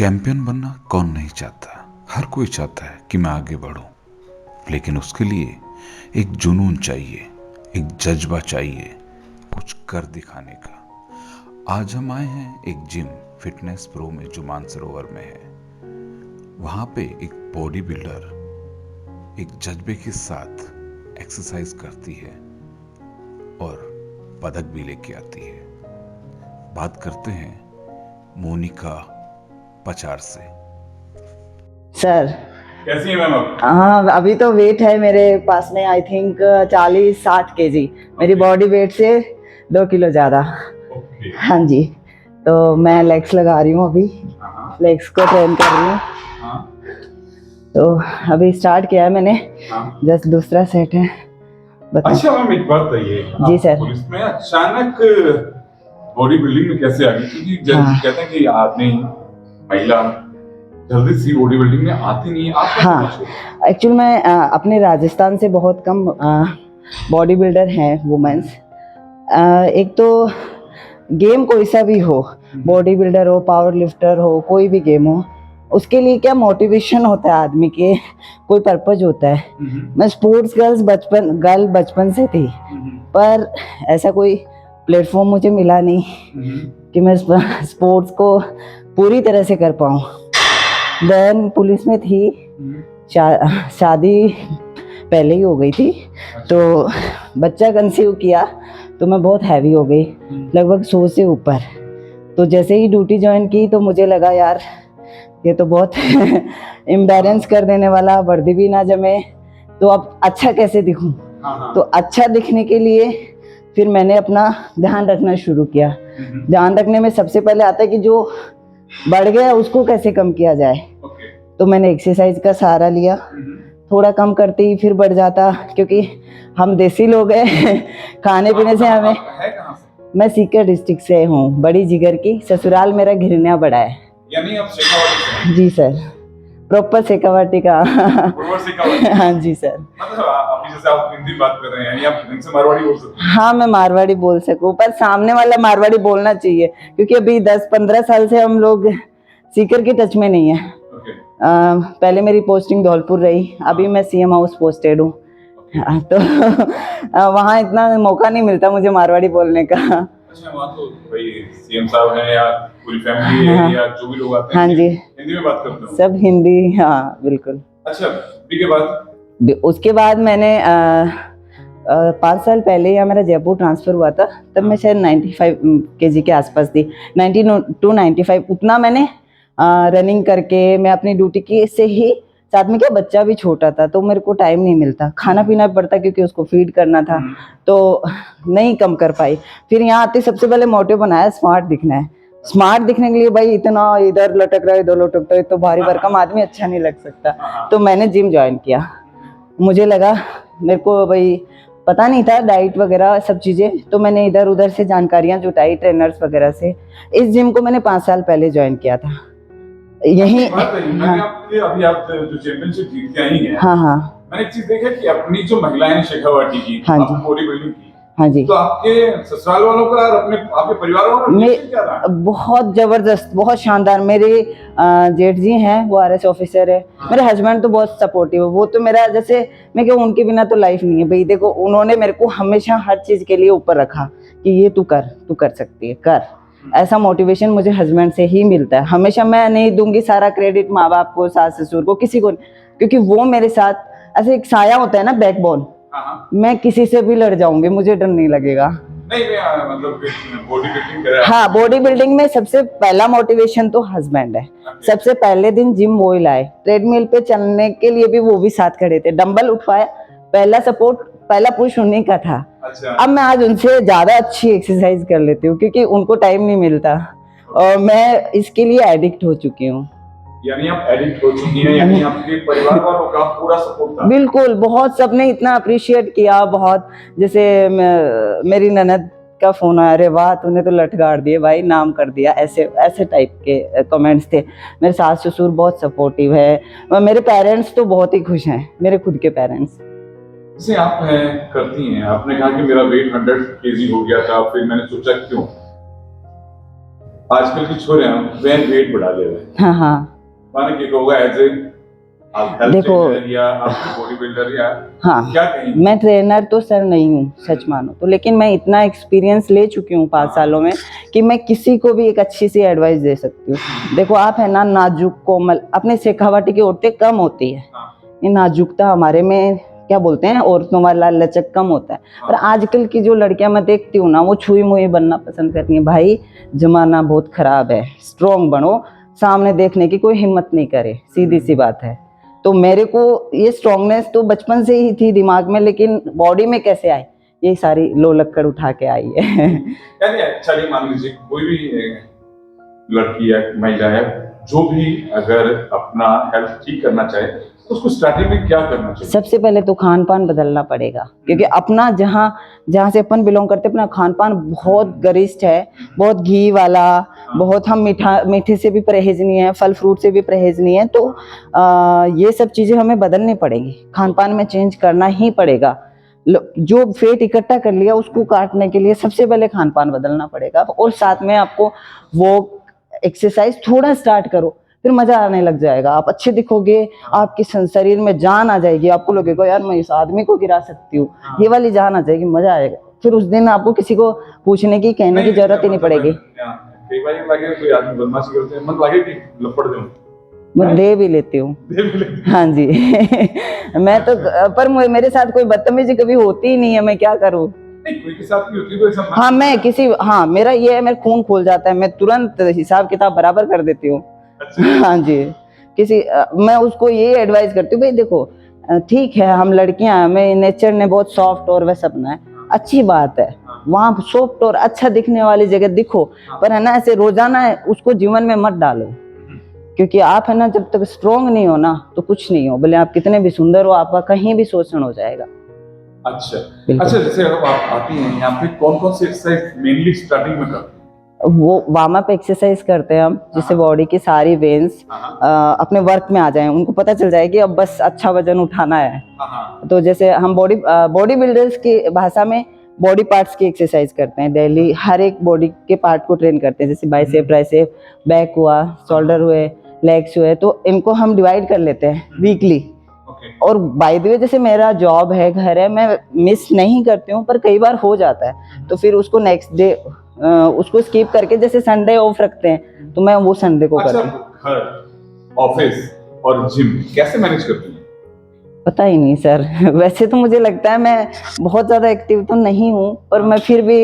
Champion बनना कौन नहीं चाहता। हर कोई चाहता है कि मैं आगे बढ़ूं, लेकिन उसके लिए एक जुनून चाहिए, एक जज्बा चाहिए, कुछ कर दिखाने का। आज हम आए हैं एक जिम फिटनेस प्रो में जो मानसरोवर में है। वहां पे एक बॉडी बिल्डर एक जज्बे के साथ एक्सरसाइज करती है और पदक भी लेके आती है। बात करते हैं मोनिका पचार से। सर कैसी है मैम आप? हाँ, अभी तो वेट है मेरे पास में आई थिंक 40-60 केजी। मेरी बॉडी वेट से 2 किलो ज़्यादा। ओके। हाँ जी, तो मैं लेग्स लगा रही हूँ अभी। हाँ लेग्स को ट्रेन कर रही हूँ। हाँ तो अभी स्टार्ट किया है मैंने, हाँ। जस्ट दूसरा सेट है। बताओ। अच्छा मैम, एक बात बताइए, जी आप सर। पुलिस में अचानक बॉडी बिल्डिंग में कैसे आ गई? क्योंकि हाँ। कहते हैं कि आदमी महिला जल्दी सी बॉडी बिल्डिंग में आती नहीं है। आप हाँ, एक्चुअली मैं अपने राजस्थान से बहुत कम बॉडी बिल्डर हैं वुमेन्स। एक तो गेम कोई सा भी हो, बॉडी बिल्डर हो, पावर लिफ्टर हो, कोई भी गेम हो, उसके लिए क्या मोटिवेशन होता है आदमी के, कोई पर्पज होता है। मैं स्पोर्ट्स गर्ल बचपन से थी, पर ऐसा कोई प्लेटफॉर्म मुझे मिला नहीं कि मैं स्पोर्ट्स को पूरी तरह से कर पाऊँ। देन पुलिस में थी, शादी पहले ही हो गई थी, तो बच्चा कंसीव किया तो मैं बहुत हैवी हो गई, लगभग 100 से ऊपर। तो जैसे ही ड्यूटी ज्वाइन की तो मुझे लगा यार ये तो बहुत इम्बैलेंस कर देने वाला, वर्दी भी ना जमे, तो अब अच्छा कैसे दिखूं। तो अच्छा दिखने के लिए फिर मैंने अपना ध्यान रखना शुरू किया। ध्यान रखने में सबसे पहले आता है कि जो बढ़ गया उसको कैसे कम किया जाए। तो मैंने एक्सरसाइज का सहारा लिया, थोड़ा कम करते ही फिर बढ़ जाता, क्योंकि हम देसी लोग हैं खाने पीने से हमें। मैं सीकर डिस्ट्रिक्ट से हूँ, बड़ी जिगर की। ससुराल मेरा घिरनिया बड़ा है। यानी आप शेखावाटी से? जी सर, प्रॉपर शेखावाटी का। हाँ जी सर। मतलब अभी जैसे आप हिंदी बात कर रहे हैं, यानी आप ढंग से मारवाड़ी बोल सकते हैं? हाँ, मैं मारवाड़ी बोल सकूँ, पर सामने वाला मारवाड़ी बोलना चाहिए, क्योंकि अभी 10-15 साल से हम लोग सीकर के टच में नहीं है। पहले मेरी पोस्टिंग धौलपुर रही, अभी मैं सीएम हाउस पोस्टेड हूँ। तो वहाँ इतना मौका नहीं मिलता मुझे मारवाड़ी बोलने का। अच्छा, वहाँ तो भाई सीएम साहब हैं या पूरी फैमिली है या जो भी लोग आते हैं, हाँ जी, हिंदी में बात करते हैं सब हिंदी। हाँ बिल्कुल। अच्छा, के बाद उसके बाद मैंने 5 साल पहले यहाँ मेरा जयपुर ट्रांसफ़र हुआ था, तब मैं शायद 95 केजी के आसपास थी, 90 to 95 उतना मैंने रनिंग करके मैं अपनी ड्यूटी की से ही, साथ में क्या बच्चा भी छोटा था तो मेरे को टाइम नहीं मिलता, खाना पीना पड़ता क्योंकि उसको फीड करना था, तो नहीं कम कर पाई। फिर यहाँ आते सबसे पहले मोटिव बनाया स्मार्ट दिखना है। स्मार्ट दिखने के लिए भाई इतना इधर लटक रहा है इधर लटक रहा है तो भारी भरकम आदमी अच्छा नहीं लग सकता, तो मैंने जिम ज्वाइन किया। मुझे लगा, मेरे को भाई पता नहीं था डाइट वगैरह सब चीज़ें, तो मैंने इधर उधर से जानकारियाँ जुटाई ट्रेनर्स वगैरह से। इस जिम को मैंने 5 साल पहले ज्वाइन किया था यही। हाँ। अभी आप जो चैंपियनशिप जीत के आई हैं, हाँ हाँ, मैंने एक चीज देखा कि अपनी जो महिलाएं हैं शेखावाटी की, हाँ जी, बॉडी बिल्डिंग की, हाँ जी, तो आपके ससुराल वालों का और आपके परिवार वालों का रिएक्शन क्या रहा? बहुत जबरदस्त, बहुत शानदार। मेरे जेठ जी हैं, वो आरएस ऑफिसर है। मेरे हस्बैंड तो बहुत सपोर्टिव है, वो तो मेरा जैसे मैं कहूँ उनके बिना तो लाइफ नहीं है भाई। देखो उन्होंने मेरे को हमेशा हर चीज के लिए ऊपर रखा कि ये तू कर सकती है, कर। ऐसा मोटिवेशन मुझे हस्बैंड से ही मिलता है हमेशा। मैं नहीं दूंगी सारा क्रेडिट माँ बाप को, सास ससुर को, किसी को, क्योंकि वो मेरे साथ ऐसे एक साया होता है ना, बैकबोन। मैं किसी से भी लड़ जाऊंगी, मुझे डर नहीं लगेगा। नहीं, मतलब बॉडी बिल्डिंग कर रहा है। हाँ, बॉडी बिल्डिंग में सबसे पहला मोटिवेशन तो हस्बैंड है। सबसे पहले दिन जिम वो ही लाए, ट्रेडमिल पे चलने के लिए भी वो भी साथ खड़े थे, डंबल उठवाया, पहला सपोर्ट, पहला पुश उन्हीं का था। अच्छा। अब मैं आज उनसे ज्यादा अच्छी एक्सरसाइज कर लेती हूँ क्योंकि उनको टाइम नहीं मिलता और मैं इसके लिए एडिक्ट हो चुकी हूँ। यानी आप एडिक्ट हो चुकी हैं, यानी आपके परिवार वालों का पूरा सपोर्ट था? बिल्कुल, बहुत सबने इतना अप्रिशिएट किया, बहुत। जैसे मेरी ननद का फोन आया, अरे वाह तूने तो लठ गाड़ दिए भाई, नाम कर दिया, ऐसे ऐसे टाइप के कमेंट्स थे। मेरे सास ससुर बहुत सपोर्टिव है, मेरे पेरेंट्स तो बहुत ही खुश हैं, मेरे खुद के पेरेंट्स। जैसे आप करती हैं, आपने कहा कि मेरा वेट 100 केजी हो गया था, फिर मैंने सोचा क्यों आजकल की छोरे वे वेट बढ़ा ले रहे हैं, हाँ हाँ माने कि होगा एज ए आप हेल्थ देखो, ट्रेनर या आप बॉडी बिल्डर या हाँ क्या कहेंगे? मैं ट्रेनर तो सर नहीं हूँ सच मानो तो, लेकिन मैं इतना एक्सपीरियंस ले चुकी हूँ 5 सालों में कि मैं किसी को भी एक अच्छी सी एडवाइस दे सकती हूँ। देखो आप है ना नाजुक कोमल, अपने शेखावाटी की औरतें कम होती है, ये नाजुकता हमारे में क्या बोलते हैं औरतों वाला लचक कम होता है। पर आजकल की जो लड़कियां मैं देखती हूँ ना वो छुई मुई बनना पसंद करती हैं। भाई जमाना बहुत खराब है, स्ट्रॉन्ग बनो, सामने देखने की कोई हिम्मत नहीं करे, सीधी सी बात है। तो मेरे को ये स्ट्रॉन्गनेस तो बचपन से ही थी दिमाग में, लेकिन बॉडी में कैसे आई, ये सारी लो लक्कड़ उठा के आई है। यानी चलिए मान लीजिए कोई भी लड़की है महिला है जो भी अगर अपना हेल्थ ठीक करना चाहे तो उसको स्टार्टिंग में क्या करना चाहिए? सबसे पहले तो खान पान बदलना पड़ेगा, क्योंकि अपना जहाँ से अपन बिलोंग करते हैं अपना खान पान बहुत गरिष्ठ है, बहुत घी वाला, बहुत हम मीठे से भी परहेज नहीं है, फल फ्रूट से भी परहेज नहीं है। तो ये सब चीज़ें हमें बदलनी पड़ेंगी, खान पान में चेंज करना ही पड़ेगा। जो फेट इकट्ठा कर लिया उसको काटने के लिए सबसे पहले खान पान बदलना पड़ेगा, और साथ में आपको वो एक्सरसाइज थोड़ा स्टार्ट करो, फिर मजा आने लग जाएगा, आप अच्छे दिखोगे, आपके शरीर में जान आ जाएगी, आपको लगेगा यार मैं इस आदमी को गिरा सकती हूँ, ये वाली जान आ जाएगी, मजा आएगा। फिर उस दिन आपको किसी को पूछने की कहने की जरूरत ही नहीं पड़ेगी। कई बार लगे कोई आदमी बदमाशी करते हैं, मन लगे कि लपड़ दूं, मैं दे भी लेती हूँ, हाँ जी। मैं तो पर मेरे साथ कोई बदतमीजी कभी होती ही नहीं है, मैं क्या करूँ। कोई के साथ नहीं होती तो ऐसा हाँ मैं हाँ मेरा ये है, मेरा खून खोल जाता है, मैं तुरंत हिसाब किताब बराबर कर देती हूँ। हाँ जी, मैं उसको ये एडवाइस करती हूँ भाई देखो ठीक है हम लड़कियां हैं, हमें नेचर ने बहुत सॉफ्ट और वैसा अपना है, अच्छी बात है, वहाँ सॉफ्ट और अच्छा दिखने वाली जगह दिखो, पर है ना ऐसे रोजाना उसको जीवन में मत डालो, क्योंकि आप है ना जब तक स्ट्रोंग नहीं हो ना तो कुछ नहीं हो, भले आप कितने भी सुंदर हो, आपका कहीं भी शोषण हो जाएगा। अच्छा जैसे अब आप आती हैं यहाँ पे कौन कौन सी एक्सरसाइज मेनली स्टार्टिंग में करते हैं? वो वार्म अप एक्सरसाइज करते हैं हम, जिससे बॉडी की सारी वेन्स अपने वर्क में आ जाएं, उनको पता चल जाए कि अब बस अच्छा वजन उठाना है। तो जैसे हम बॉडी बिल्डर्स की भाषा में बॉडी पार्ट्स की एक्सरसाइज करते हैं डेली, हर एक बॉडी के पार्ट को ट्रेन करते हैं, जैसे बाइसेप, ट्राइसेप, बैक हुआ, शोल्डर हुए, लेग्स हुए, तो इनको हम डिवाइड कर लेते हैं वीकली। और बाय द वे जैसे मेरा जॉब है, घर है, मैं मिस नहीं करती हूँ, पर कई बार हो जाता है तो फिर उसको नेक्स्ट डे उसको स्किप करके, जैसे संडे ऑफ रखते हैं तो मैं वो संडे को करती हूँ। घर, ऑफिस और जिम कैसे मैनेज करती हैं? पता ही नहीं सर। वैसे तो मुझे लगता है मैं बहुत ज़्यादा एक्टिव तो नहीं हूँ, पर मैं फिर भी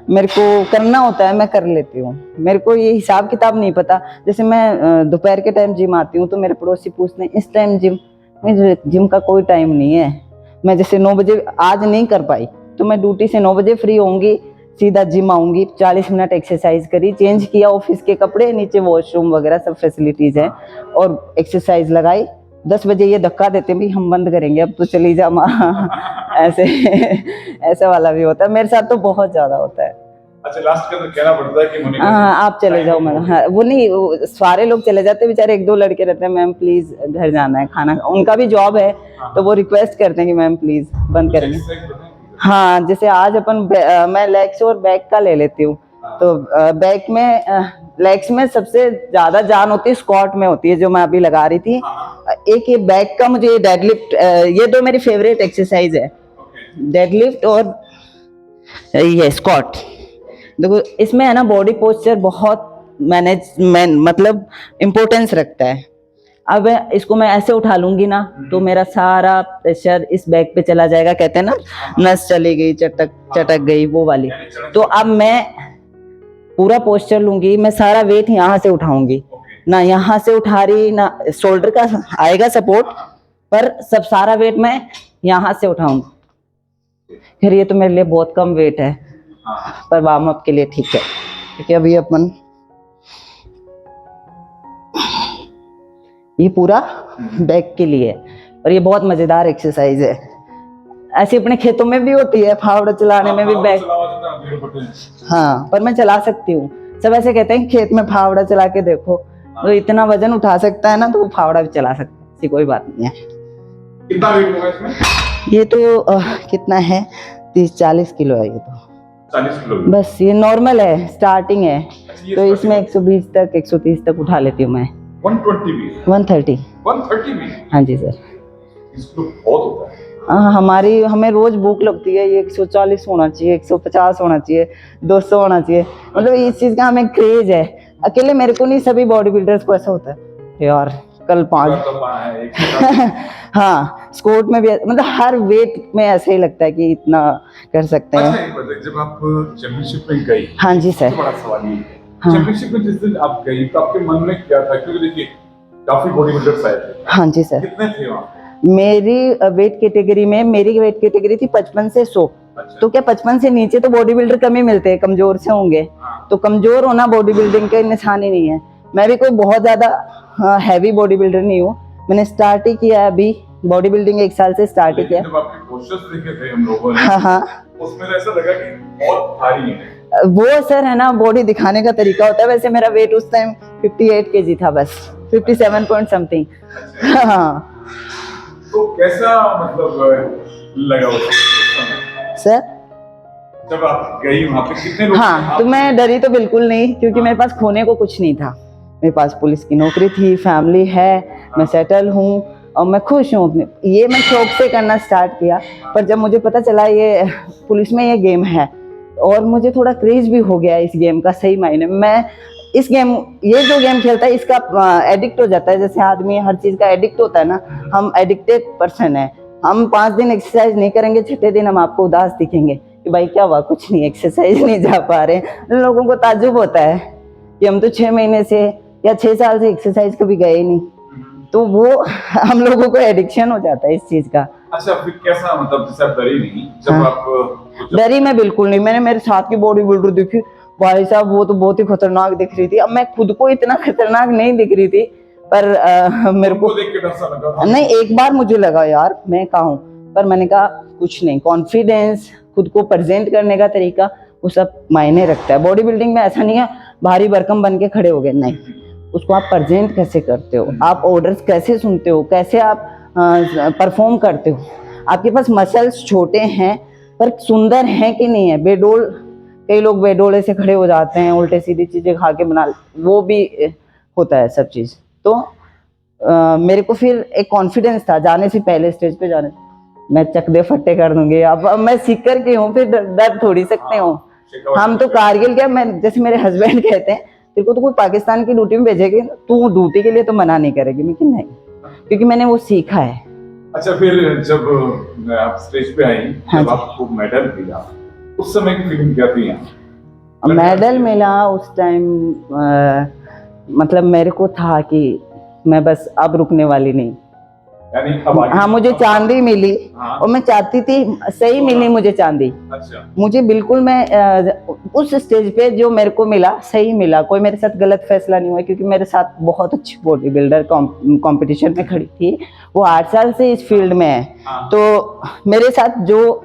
मेरे को करना होता है, मैं कर लेती हूँ। मेरे को ये हिसाब किताब नहीं पता, जैसे मैं दोपहर के टाइम जिम आती हूँ तो मेरे पड़ोसी पूछते हैं इस टाइम जिम, जिम का कोई टाइम नहीं है। मैं जैसे 9 बजे आज नहीं कर पाई तो मैं ड्यूटी से 9 बजे फ्री होंगी, सीधा जिम आऊंगी, 40 मिनट एक्सरसाइज करी, चेंज किया ऑफिस के कपड़े, नीचे वॉशरूम वगैरह सब फैसिलिटीज है, और एक्सरसाइज लगाई। 10 बजे ये धक्का देते हैं भाई हम बंद करेंगे अब तो चली जा माँ। ऐसे ऐसा वाला भी होता है मेरे साथ, तो बहुत ज्यादा होता है। अच्छा लास्ट का तो कहना पड़ता है कि मोनिका हाँ आप चले जाओ मैडम। हाँ वो नहीं, वो सारे लोग चले जाते हैं, बेचारे 1-2 लड़के रहते हैं, मैम प्लीज घर जाना है, खाना, उनका भी जॉब है तो वो रिक्वेस्ट करते हैं कि मैम प्लीज बंद करेंगे। हाँ जैसे आज अपन मैं लेग्स और बैक का ले लेती हूँ, तो बैक में लेग्स में सबसे ज्यादा जान होती है स्क्वाट में होती है, जो मैं अभी लगा रही थी। एक ये बैक का मुझे डेडलिफ्ट, ये 2 मेरी फेवरेट एक्सरसाइज है, डेडलिफ्ट और ये स्क्वाट। देखो इसमें है ना बॉडी पोस्चर बहुत मतलब इम्पोर्टेंस रखता है। अब इसको मैं ऐसे उठा लूंगी ना तो मेरा सारा प्रेशर इस बैक पे चला जाएगा, कहते हैं ना नस चली गई, चटक गई, वो वाली। तो अब मैं पूरा पोस्चर लूंगी, मैं सारा वेट यहाँ से उठाऊंगी, ना यहाँ से उठा रही ना शोल्डर का आएगा सपोर्ट, पर सब सारा वेट मैं यहाँ से उठाऊंगी। फिर ये तो मेरे लिए बहुत कम वेट है, पर वार्म अप के लिए ठीक है, क्योंकि अभी अपन ये पूरा बैक के लिए है, और ये बहुत मजेदार एक्सरसाइज है। ऐसे अपने खेतों में भी होती है, फावड़ा चलाने में भी बैक, हाँ पर मैं चला सकती हूँ। सब ऐसे कहते हैं खेत में फावड़ा चला के देखो, तो इतना वजन उठा सकता है ना तो वो फावड़ा भी चला सकता है, ऐसी कोई बात नहीं है। कितना वेट होगा इसमें? ये तो कितना है, 30-40 किलो है ये तो। 40 किलो? बस ये नॉर्मल है, स्टार्टिंग है। ये तो इसमें 120 तक 130 तक उठा लेती हूँ मैं। 120 भी? 130। 130 भी? हाँ जी सर। 30 किलो बहुत होता है। हाँ, हमें रोज भूख लगती है, ये 140 होना चाहिए, 150 होना चाहिए, 200 होना चाहिए। मतलब इस चीज का हमें क्रेज है। अकेले मेरे को नहीं, सभी बॉडी बिल्डर्स को ऐसा होता है यार। कल 5 हाँ, स्क्वाट में भी मतलब हर वेट में ऐसे ही लगता है कि इतना कर सकते हैं। अच्छा, एक बात है, जब आप चैंपियनशिप में गई, हाँ जी सर। सबसे बड़ा सवाल ये है, हाँ। चैंपियनशिप में जिस दिन आप गई तो आपके मन में क्या था? क्योंकि देखिए काफी बॉडी बिल्डर्स आए थे। हाँ जी सर। कितने थे वहाँ? मेरी वेट कैटेगरी में, मेरी वेट कैटेगरी थी 55 से 100। अच्छा। तो क्या 55 से नीचे तो बॉडी बिल्डर कम ही मिलते हैं, कमजोर से होंगे। हाँ। तो कमजोर होना बॉडी बिल्डिंग का निशान ही नहीं है। मैं भी कोई बहुत ज्यादा हैवी बॉडी बिल्डर नहीं हूँ। मैंने स्टार्ट ही किया है अभी, बॉडी बिल्डिंग 1 साल से स्टार्ट ही किया। जब आपके पोस्टर्स देखे थे हम लोगों ने, हाँ हाँ, उसमें ऐसा लगा कि बहुत भारी है। वो सर है ना, बॉडी दिखाने का तरीका होता है। वैसे मेरा वेट उस टाइम 58 केजी था, बस 57 पॉइंट समथिंग। हाँ तो कैसा मतलब लगा उस समय? सर, जब आप गई वहां पे कितने लोग? हाँ, तो मैं डरी तो बिल्कुल नहीं, क्योंकि मेरे पास खोने को कुछ नहीं था। मेरे पास पुलिस की नौकरी थी, फैमिली है, मैं सेटल हूँ और मैं खुश हूँ अपने। ये मैं शौक से करना स्टार्ट किया, पर जब मुझे पता चला ये पुलिस में ये गेम है और मुझे थोड़ा क्रेज भी हो गया इस गेम का, सही मायने में मैं इस गेम, ये जो गेम खेलता है इसका एडिक्ट हो जाता है। जैसे आदमी हर चीज का एडिक्ट होता है ना, हम एडिक्टेड पर्सन है। हम 5 दिन एक्सरसाइज नहीं करेंगे, 6ठे दिन हम आपको उदास दिखेंगे कि भाई क्या हुआ, कुछ नहीं, एक्सरसाइज नहीं जा पा रहे। लोगों को ताज्जुब होता है कि हम तो 6 महीने से या 6 साल से एक्सरसाइज कभी गए नहीं। तो वो हम लोगों को एडिक्शन हो जाता है इस चीज का। अच्छा, फिर कैसा, मतलब जैसे आप डरी नहीं जब हाँ। आप? डरी मैं बिल्कुल नहीं। मैंने मेरे साथ की बॉडी बिल्डर देखी, भाई साहब वो तो बहुत ही खतरनाक दिख रही थी। अब मैं खुद को इतना खतरनाक नहीं दिख रही थी, पर मेरे को देख के डर सा लगा था? नहीं, एक बार मुझे लगा यार मैं कहाँ हूँ, पर मैंने कहा कुछ नहीं, कॉन्फिडेंस, खुद को प्रेजेंट करने का तरीका, वो सब मायने रखता है। बॉडी बिल्डिंग में ऐसा नहीं है भारी भरकम बन के खड़े हो गए, नहीं। उसको आप प्रेजेंट कैसे करते हो, आप ऑर्डर्स कैसे सुनते हो, कैसे आप परफॉर्म करते हो। आपके पास मसल्स छोटे हैं पर सुंदर हैं कि नहीं है। बेडोल, कई लोग बेडोले से खड़े हो जाते हैं, उल्टे सीधी चीजें खा के बना, वो भी होता है सब चीज। तो मेरे को फिर एक कॉन्फिडेंस था जाने से पहले, स्टेज पे जाने से मैं चक दे फट्टे कर दूंगी। अब मैं सीख कर के हूँ, फिर डर थोड़ी सकते हो। हम तो कारगिल क्या, मैं जैसे मेरे हस्बैंड कहते हैं तेरे को तो कोई पाकिस्तान की ड्यूटी में भेजेगी, तू ड्यूटी के लिए तो मना नहीं करेगी। लेकिन नहीं, क्योंकि मैंने वो सीखा है। अच्छा, फिर जब आप स्टेज पे आई, हाँ जब आपको मेडल मिला, उस समय की फीलिंग क्या थी? मेडल मिला उस टाइम, मतलब मेरे को था कि मैं बस अब रुकने वाली नहीं। यानी अब आगे? हाँ, मुझे चांदी मिली। हाँ। और मैं चाहती थी, सही मिली मुझे चांदी। अच्छा। मुझे बिल्कुल, मैं उस स्टेज पे जो मेरे को मिला सही मिला, कोई मेरे साथ गलत फैसला नहीं हुआ, क्योंकि मेरे साथ बहुत अच्छी बॉडी बिल्डर कंपटीशन में खड़ी थी। वो 8 साल से इस फील्ड में है। हाँ। तो मेरे साथ जो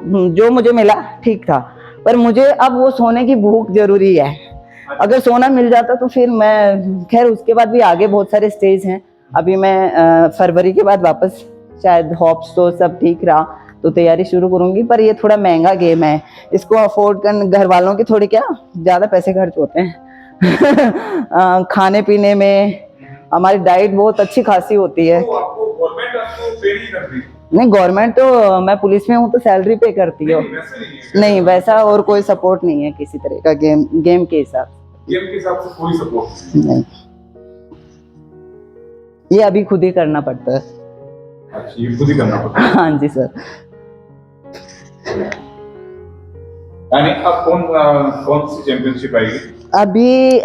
मुझे मिला ठीक था, पर मुझे अब वो सोने की भूख जरूरी है। अगर सोना मिल जाता तो फिर मैं, खैर उसके बाद भी आगे बहुत सारे स्टेज हैं। अभी मैं फरवरी के बाद वापस, शायद होप्स तो सब ठीक रहा तो तैयारी शुरू करूंगी। पर ये थोड़ा महंगा गेम है, इसको अफोर्ड करने घर वालों के थोड़े क्या ज़्यादा पैसे खर्च होते हैं। खाने पीने में हमारी डाइट बहुत अच्छी खासी होती है। तो आपको गवर्नमेंट आपको पे नहीं कर रही? नहीं, गवर्नमेंट तो, मैं पुलिस में हूँ तो सैलरी पे करती हो। नहीं, वैसा और कोई सपोर्ट नहीं है किसी तरह का गेम के हिसाब से। गेम के हिसाब से कोई सपोर्ट नहीं, ये अभी खुद ही करना पड़ता है। अच्छा, ये खुद ही करना पड़ता है? हाँ जी सर। यानी अब कौन सी चैंपियनशिप आएगी? अभी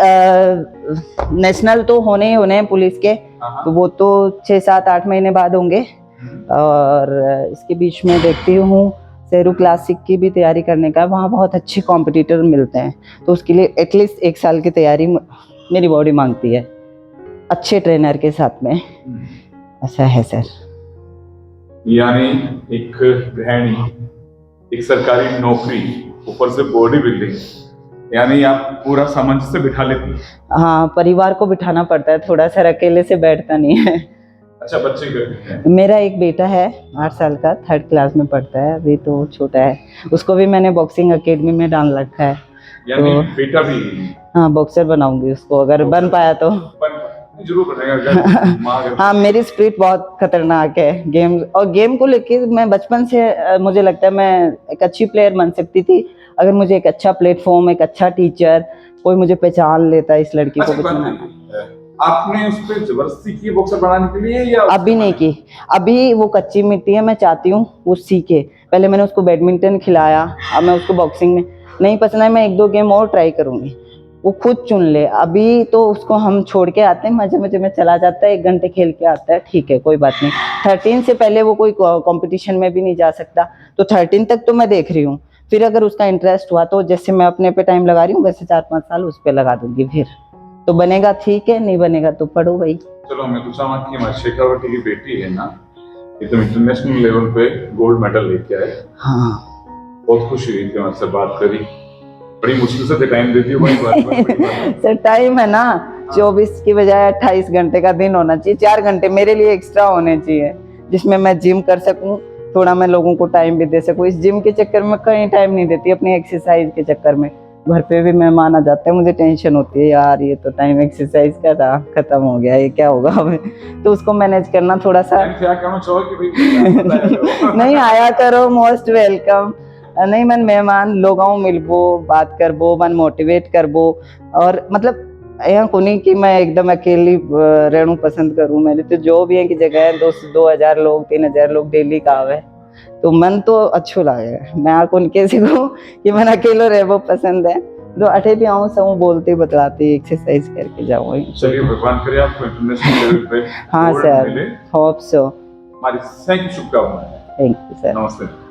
नेशनल तो होने ही होने हैं पुलिस के, तो वो तो 6, 7, 8 महीने बाद होंगे। और इसके बीच में देखती हूँ शेरू क्लासिक की भी तैयारी करने का। वहाँ बहुत अच्छे कॉम्पिटिटर मिलते हैं, तो उसके लिए एटलीस्ट 1 साल की तैयारी मेरी बॉडी मांगती है, अच्छे ट्रेनर के साथ में। ऐसा है सर। यानी एक गृहिणी, एक सरकारी नौकरी, ऊपर से बॉडी बिल्डिंग, यानी आप पूरा सामंजस्य बिठा लेती हैं। हाँ, परिवार को बिठाना पड़ता है थोड़ा सा, अकेले से बैठता नहीं है। अच्छा, बच्चे कितने हैं? मेरा एक बेटा है 8 साल का, 3rd क्लास में पढ़ता है, अभी तो छोटा है। उसको भी मैंने बॉक्सिंग एकेडमी में डाल रखा है। यानी तो बेटा भी हाँ, बॉक्सर बनाऊंगी उसको अगर बन पाया तो। जरूर बनेगा अगर माँ अगर हाँ, मेरी स्पिरिट बहुत खतरनाक है गेम, और गेम को लेके मैं बचपन से मुझे लगता है मैं एक अच्छी प्लेयर बन सकती थी अगर मुझे एक अच्छा प्लेटफॉर्म, एक अच्छा टीचर, कोई मुझे पहचान लेता इस लड़की को अच्छा, कुछ बात बनाना। नहीं, आपने उस पर जबरदस्ती की बॉक्सर बनाने के लिए या अभी नहीं की, अभी वो कच्ची मिट्टी है, मैं चाहती हूँ वो सीखे। पहले मैंने उसको बैडमिंटन खिलाया, अब मैं उसको बॉक्सिंग में नहीं पसंद है, मैं 1-2 गेम और ट्राई करूँगी, वो खुद चुन ले। अभी तो उसको हम छोड़ के आते हैं, मजे मजे में चला जाता है, 1 घंटे खेल के आता है, ठीक है कोई बात नहीं। 13 से पहले वो कोई कंपटीशन में भी नहीं जा सकता, तो 13 तक तो मैं देख रही हूँ। फिर अगर उसका इंटरेस्ट हुआ तो जैसे मैं अपने पे टाइम लगा रही हूँ वैसे 4-5 साल उस पर लगा दूंगी, फिर तो बनेगा ठीक है, नहीं बनेगा तो पढ़ो भाई। चलो, मैं तो चाहूँगा कि हमारी शेखावटी की बेटी है ना, एकदम इंटरनेशनल लेवल पे गोल्ड मेडल लेके आए। हाँ बहुत खुशी हुई कि आपसे बात करी, बड़ी मुश्किल से टाइम देती हो, बड़ी बात सर टाइम है ना, 24 की बजाय 28 घंटे का दिन होना चाहिए, 4 घंटे मेरे लिए एक्स्ट्रा होने चाहिए जिसमें मैं जिम कर सकूं, थोड़ा मैं लोगों को टाइम भी दे सकूं। इस जिम के चक्कर में कहीं टाइम नहीं देती, अपनी एक्सरसाइज के चक्कर में घर पे भी मेहमान आ जाते हैं, मुझे टेंशन होती है यार ये तो टाइम एक्सरसाइज का था, खत्म हो गया, ये क्या होगा हमें, तो उसको मैनेज करना थोड़ा सा। क्या कहना चाहो कि भाई नहीं आया करो, मोस्ट वेलकम। नहीं मन मेहमान लोगों मिलबो, बात करबो, मन मोटिवेट करबो, और मतलब यहाँ कोनी कि मैं एकदम अकेली रहना पसंद करूँ। मैंने तो जो भी है कि जगह है 2,000 लोग 3,000 लोग डेली का आवे, तो मन तो अच्छो लगे। मैं कौन कैसे कहूँ कि मन अकेलो रहबो पसंद है, तो अठे भी आऊँ सब बोलते बतलाते एक्सरसाइज करके जाऊँ। चलिए, भगवान करे आपको इंटरनेशनल लेवल पे हाँ गोल्ड सर, मिले। Hope so. हमारी सही शुभकामनाएं। Thank you sir. नमस्ते।